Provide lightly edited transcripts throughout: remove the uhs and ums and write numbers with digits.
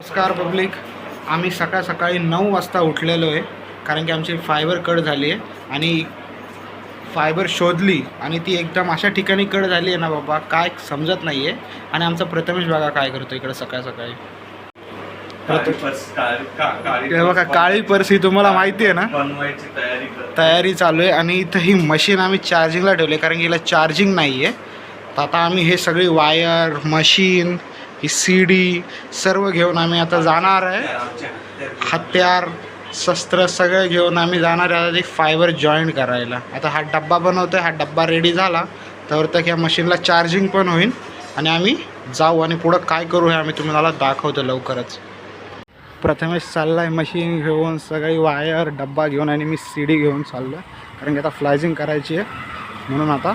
नमस्कार पब्लिक. आम्ही सकाळी 9 वाजता उठलेलो आहे कारण की आमची फायबर कट झाली आहे आणि फायबर शोधली आणि ती एकदम अशा ठिकाणी कट झाली आहे ना बाबा, काय समजत नाही आहे. आणि आमचा प्रथमेश बघा काय करतो इकडे सकाळी. हे बघा काळी पर्स ही तुम्हाला माहिती आहे ना, बनवायची तयारी चालू आहे. आणि इथं ही मशीन आम्ही चार्जिंगला ठेवली कारण की हिला चार्जिंग नाही आहे. तर आता आम्ही हे सगळी वायर, मशीन, ही CD सर्व घेऊन आम्ही आता जाणार आहे. हत्यार, शस्त्र सगळे घेऊन आम्ही जाणार आहे आता ती फायबर जॉईंट करायला. आता हा डब्बा बनवतोय, हा डब्बा रेडी झाला तर ह्या मशीनला चार्जिंग पण होईल आणि आम्ही जाऊ आणि पुढं काय करू हे आम्ही तुम्हाला दाखवतो लवकरच. प्रथमेश चालला आहे मशीन घेऊन, सगळी वायर डब्बा घेऊन आणि मी CD घेऊन चाललो आहे कारण की आता फ्लायझिंग करायची आहे म्हणून आता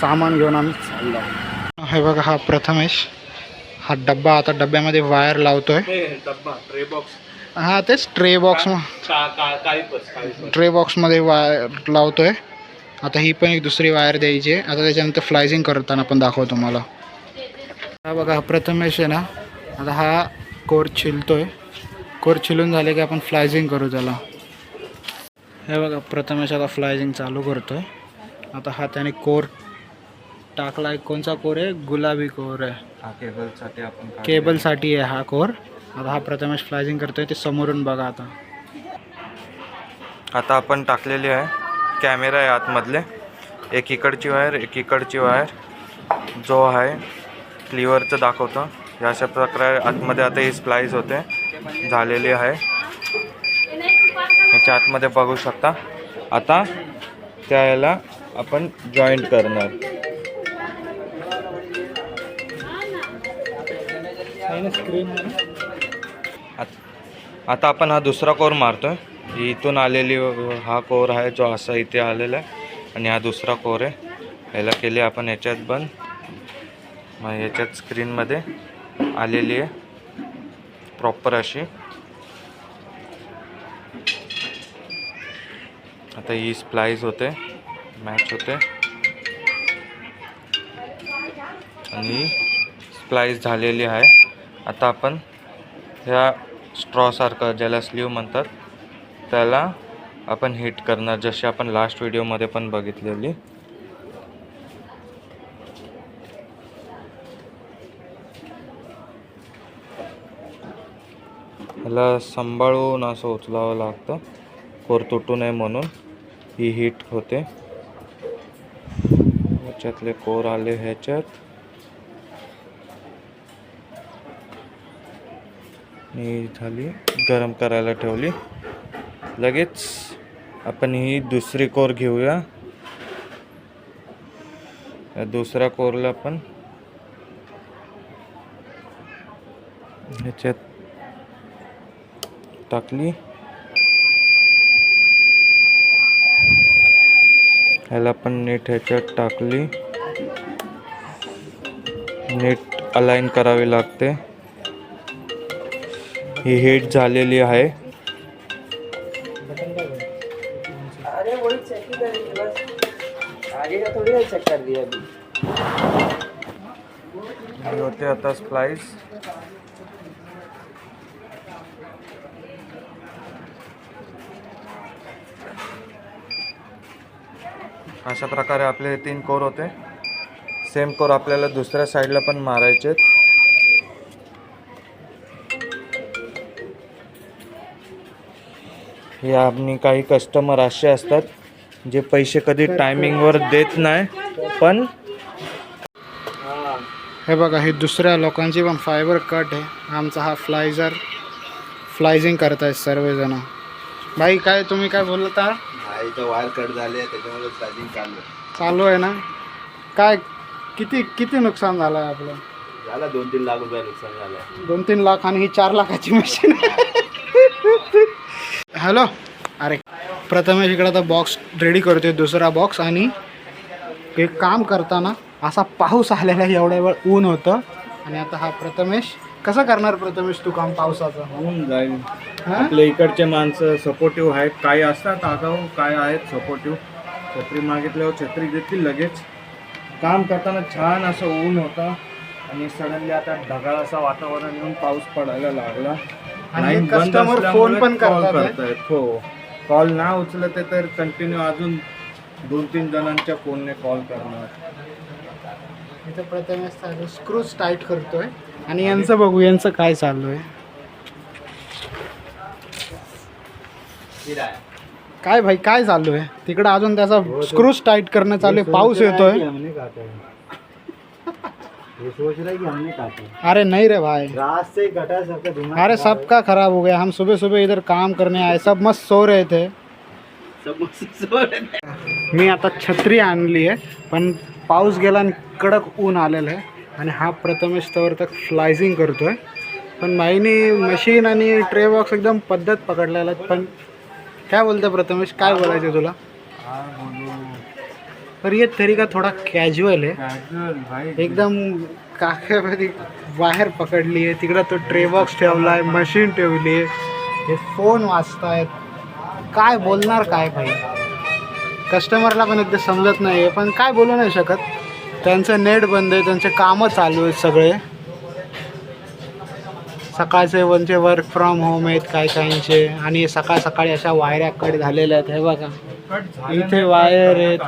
सामान घेऊन आम्ही चाललो आहे. हे बघा हा प्रथमेश, हा डब्बा, आता डब्यामध्ये वायर लावतोय. डब्बा ट्रे बॉक्स, हा तेच ट्रे बॉक्स, ट्रे बॉक्समध्ये वायर लावतोय. आता ही पण एक दुसरी वायर द्यायची आहे. आता त्याच्यानंतर फ्लायझिंग करताना पण दाखवतो तुम्हाला. हा बघा प्रथमेश आहे ना, आता हा कोर छिलतोय. कोर छिलून झाले की आपण फ्लायझिंग करू त्याला. हे बघा प्रथमेश आता फ्लायझिंग चालू करतोय. आता हा त्याने कोर टाकला आहे. कोणचा कोर आहे? गुलाबी कोर आहे. हा केबलसाठी आपण केबलसाठी आहे हा कोर. आता हा प्रथमेश फ्लायझिंग करतोय, ते समोरून बघा. आता आपण टाकलेली आहे. कॅमेरा आहे आतमधले, एक इकडची वायर एक इकडची वायर, जो आहे क्लिअरचं दाखवतो. अशा प्रकारे आतमध्ये आता ही स्प्लाइस होते झालेली आहे. याच्या आतमध्ये बघू शकता. आता त्याला आपण जॉईंट करणार. आता आपण हा दुसरा कोर मारतोय. इथून आलेली हा कोर आहे जो असा इथे आलेला आहे आणि हा दुसरा कोर आहे. याला केले आपण याच्यात बंद. मग याच्यात स्क्रीनमध्ये आलेली आहे प्रॉपर अशी. आता ही स्प्लाइस होते, मॅच होते आणि स्प्लाइस झालेली आहे. आता आपण ह्या स्ट्रॉसारखं, ज्याला स्लीव म्हणतात, त्याला आपण हिट करणार, जशी आपण लास्ट व्हिडिओमध्ये पण बघितलेली. ह्याला सांभाळून असं उचलावं लागतं कोर तुटू नये म्हणून. ही हिट होते. ह्याच्यातले कोर आले ह्याच्यात. ही झाली, गरम करायला ठेवली. लगेच आपण ही दुसरी कोर घेऊया. या दुसऱ्या कोरला पण ह्याच्यात टाकली. ह्याला पण नीट ह्याच्यात टाकली. नीट अलाइन करावी लागते. ही हिट झालेली आहे. होते आता स्प्लाइस. अशा प्रकारे आपले 3 कोर होते. सेम कोर आपल्याला दुसऱ्या साईडला पण मारायचे. हे आणि काही कस्टमर असे असतात जे पैसे कधी टायमिंगवर देत नाही. पण हे बघा, हे दुसऱ्या लोकांची पण फायबर कट आहे. आमचा हा फ्लायझिंग करतायत सर्वजण. भाई काय तुम्ही काय बोलता? इथं वायर कट झाले त्याच्यामुळे चार्जिंग चालू आहे ना. काय किती नुकसान झालं आहे आपलं? झाला 2-3 लाख रुपये नुकसान झालं. 2-3 लाख आणि ही 4 लाखाची मशीन. हॅलो, अरे प्रथमेश इकडे आता बॉक्स रेडी करतोय, दुसरा बॉक्स. आणि एक काम करताना असा पाऊस आलेला आहे, एवढ्या वेळ ऊन होतं. आणि आता हा प्रथमेश कसं करणार? प्रथमेश तू काम पावसाचं होऊन जाईल. आपल्या इकडचे माणसं सपोर्टिव्ह आहेत. काही असतात आगाऊ, काय आहेत सपोर्टिव्ह. छत्री मागितल्यावर छत्री देतील लगेच. काम करताना छान असं ऊन होता. आणि सडनली आता ढगाळ असं वातावरण येऊन पाऊस पडायला लागला. आणि लाईन बंद कस्टमर असल्यामुळे फोन पण call करतात करतायत. हो, कॉल ना उचलत आहे तर कंटिन्यू अजून 2-3 जणांच्या फोनने कॉल करणार. इथं प्रथमेश स्क्रूज टाईट करतोय आणि यांचं बघू यांचं काय चालू आहे. काय भाई काय चालू आहे तिकडं? अजून त्याचा स्क्रूज टाईट करणं चालू आहे. पाऊस येतोय. अरे नहीं रे भाई, अरे सबका खराब हो गया. हम सुबह सुबह इधर काम करने आए, सब मस्त सो रहे थे. मी आता छत्री आणली आहे पण पाऊस गेला आणि कडक ऊन आलेलं आहे. आणि हा प्रथमेश तवर तक फ्लायझिंग करतोय. पण भाईनी मशीन आणि ट्रे बॉक्स एकदम पद्धत पकडलेला. पण काय बोलतं प्रथमेश, काय बोलायचं तुला? पर ये तरीका थोडा कॅज्युअल आहे. एकदम काखेमध्ये बाहेर पकडली आहे. तिकडं तो ट्रे बॉक्स ठेवला आहे, मशीन ठेवली आहे, हे फोन वाजतायत. काय बोलणार काय भाई? कस्टमरला पण एकदा समजत नाही आहे. पण काय बोलू नाही शकत. त्यांचं नेट बंद आहे, त्यांचे कामं चालू आहेत सगळे. सकाळचे वनचे वर्क फ्रॉम होम आहेत काही काहींचे. आणि सकाळ सकाळी अशा वायऱ्या कट झालेल्या आहेत. हे बघा इथे वायर आहेत,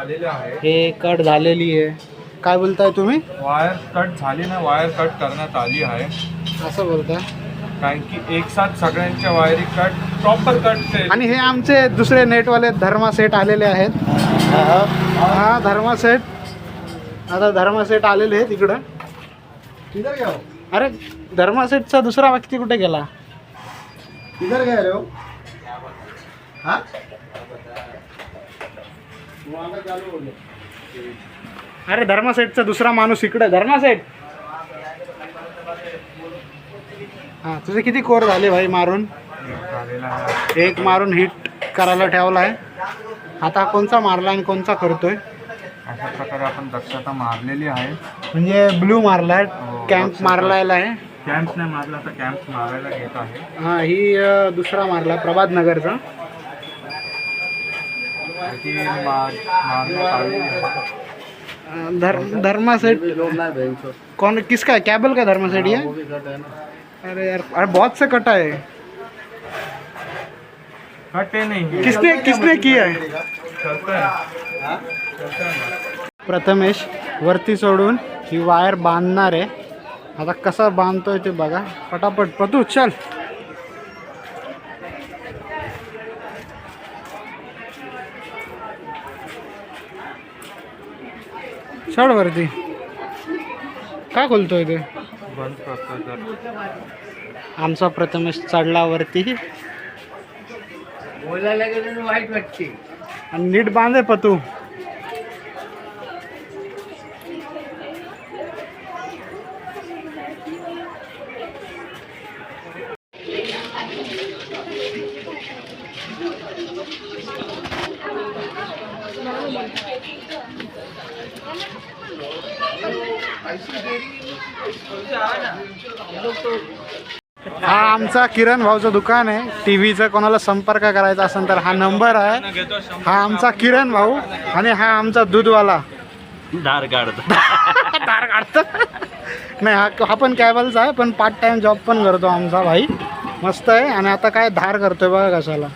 हे कट झालेली आहे. काय बोलताय तुम्ही? वायर कट झाली ना, वायर कट करण्यात आली आहे. असं बोलताय? कारण की एक साथ सगळ्यांच्या वायरी कट प्रॉपर कट. आणि हे आमचे दुसरे नेटवाले धर्मा सेट आलेले आहेत. हा धर्मा सेट, आता धर्मा सेट आलेले आहे तिकडं. अरे धर्मा सेटचा दुसरा व्यक्ती कुठे गेला? किधर गए रे हो? हाँ? अरे धर्मा सेटचा दुसरा माणूस इकडे. धर्मा सेट, हां तुझे किती कोर झाले भाई मारून? एक मारून हिट करायला ठेवला आहे. आता कोणचा मारला आणि कोणचा करतोय? अशा प्रकारे आपण दक्षता मारलेली आहे. म्हणजे ब्लू मारला, कॅम्प मारलायला आहे. कॅम्प नाही मारला तर कॅम्प मारायला घेत आहे. हां ही दुसरा मारला प्रभात नगरचा. धर्मा सेट कौन किसका है? कैबल का धर्मा सेट ये? अरे यार, अरे बहुत से कटा है. कटे नहीं, किसने किया है? प्रथमेश वरती सोडून ही वायर बांधणार आहे. आता कसा बांधतोय ते बघा. पटापट पतू चल. चढ वरती. काय खोलतोय ते? बंद करतो. आमचा प्रथमेश चढला वरती. वाईट वाटते. आणि नीट बांधे पतू. हा आमचा किरण भाऊचं दुकान आहे. टीव्हीचं कोणाला संपर्क करायचा असेल तर हा नंबर आहे. हा आमचा किरण भाऊ आणि हा आमचा दूधवाला. धार काढतो. धार काढतो नाही, हा पण कॅबलचा आहे पण पार्ट टाइम जॉब पण करतो आमचा भाई. मस्त आहे. आणि आता काय धार करतोय बघा कशाला.